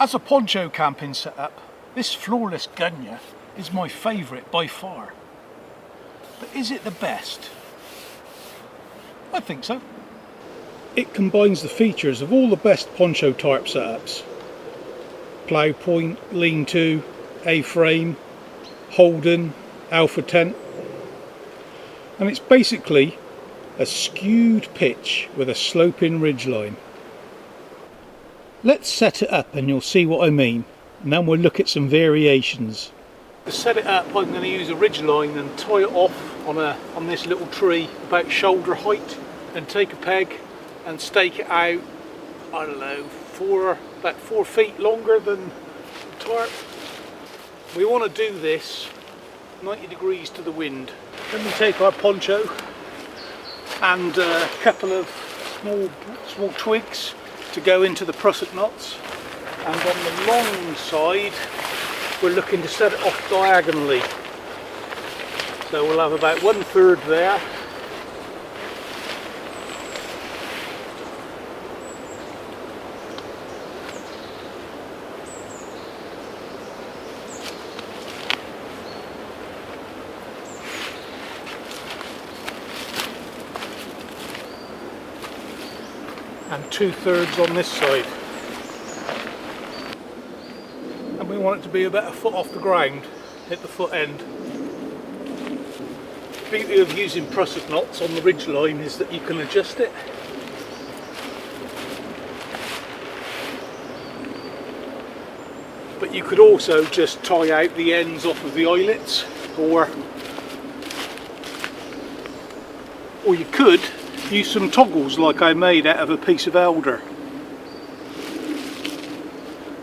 As a poncho camping setup, this Floorless Gunyah is my favourite by far. But is it the best? I think so. It combines the features of all the best poncho tarp setups. Plow point, lean-to, A-frame, Holden, alpha tent. And it's basically a skewed pitch with a sloping ridgeline. Let's set it up and you'll see what I mean, and then we'll look at some variations. To set it up, I'm going to use a ridgeline and tie it off on this little tree about shoulder height, and take a peg and stake it out, I don't know, about 4 feet longer than the tarp. We want to do this 90 degrees to the wind. Then we take our poncho and a couple of small twigs to go into the prusik knots, and on the long side we're looking to set it off diagonally. So we'll have about 1/3 there. And 2/3 on this side. And we want it to be about a foot off the ground, hit the foot end. The beauty of using prusik knots on the ridge line is that you can adjust it. But you could also just tie out the ends off of the eyelets, or you could use some toggles like I made out of a piece of elder.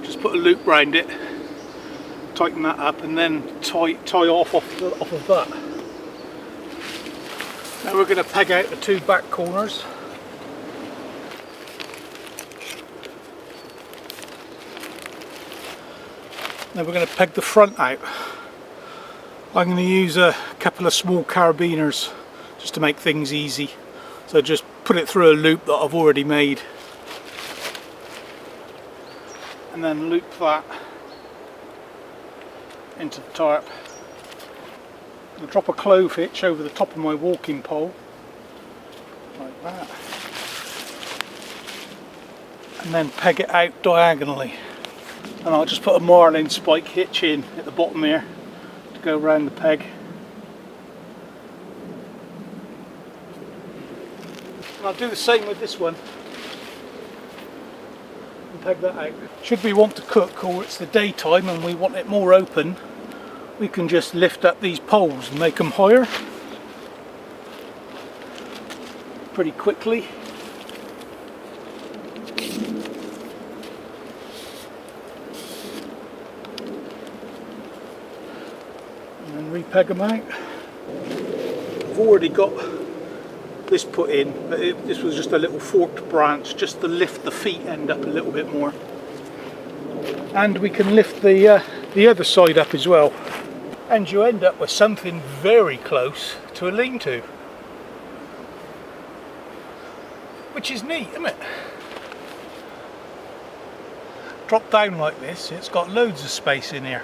Just put a loop round it, tighten that up, and then tie off of that. Now we're going to peg out the 2 back corners. Now we're going to peg the front out. I'm going to use a couple of small carabiners just to make things easy. So just put it through a loop that I've already made, and then loop that into the tarp. I'll drop a clove hitch over the top of my walking pole, like that, and then peg it out diagonally. And I'll just put a marlin spike hitch in at the bottom here to go around the peg. And I'll do the same with this one and peg that out. Should we want to cook, or it's the daytime and we want it more open, we can just lift up these poles and make them higher pretty quickly. And then repeg them out. I've already got this put in, but this was just a little forked branch just to lift the feet end up a little bit more, and we can lift the other side up as well, and you end up with something very close to a lean-to, which is neat, isn't it? Drop down like this, it's got loads of space in here,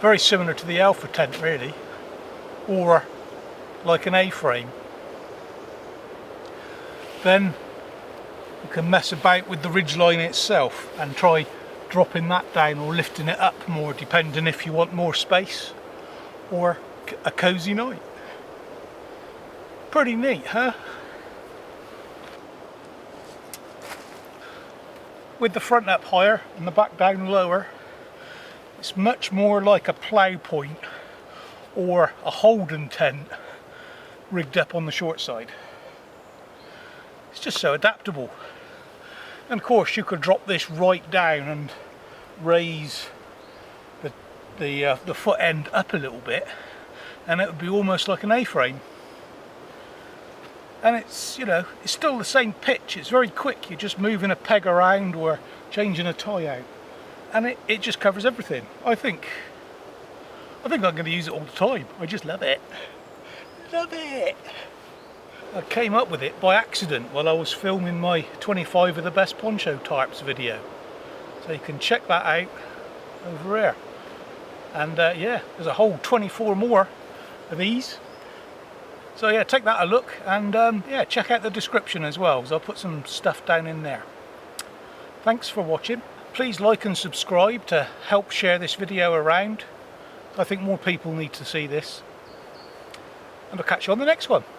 very similar to the alpha tent really, or like an A-frame. Then you can mess about with the ridgeline itself and try dropping that down or lifting it up more, depending if you want more space or a cosy night. Pretty neat, huh? With the front up higher and the back down lower, it's much more like a plow point or a Holden tent rigged up on the short side. It's just so adaptable. And of course you could drop this right down and raise the foot end up a little bit, and it would be almost like an A-frame. And it's, you know, it's still the same pitch, it's very quick, you're just moving a peg around or changing a tie out, and it just covers everything. I think I'm going to use it all the time. I just love it. Love it. I came up with it by accident while I was filming my 25 of the best poncho tarps video. So you can check that out over here. And yeah, there's a whole 24 more of these. So yeah, take that a look, and yeah, check out the description as well, because I'll put some stuff down in there. Thanks for watching. Please like and subscribe to help share this video around. I think more people need to see this. And I'll catch you on the next one.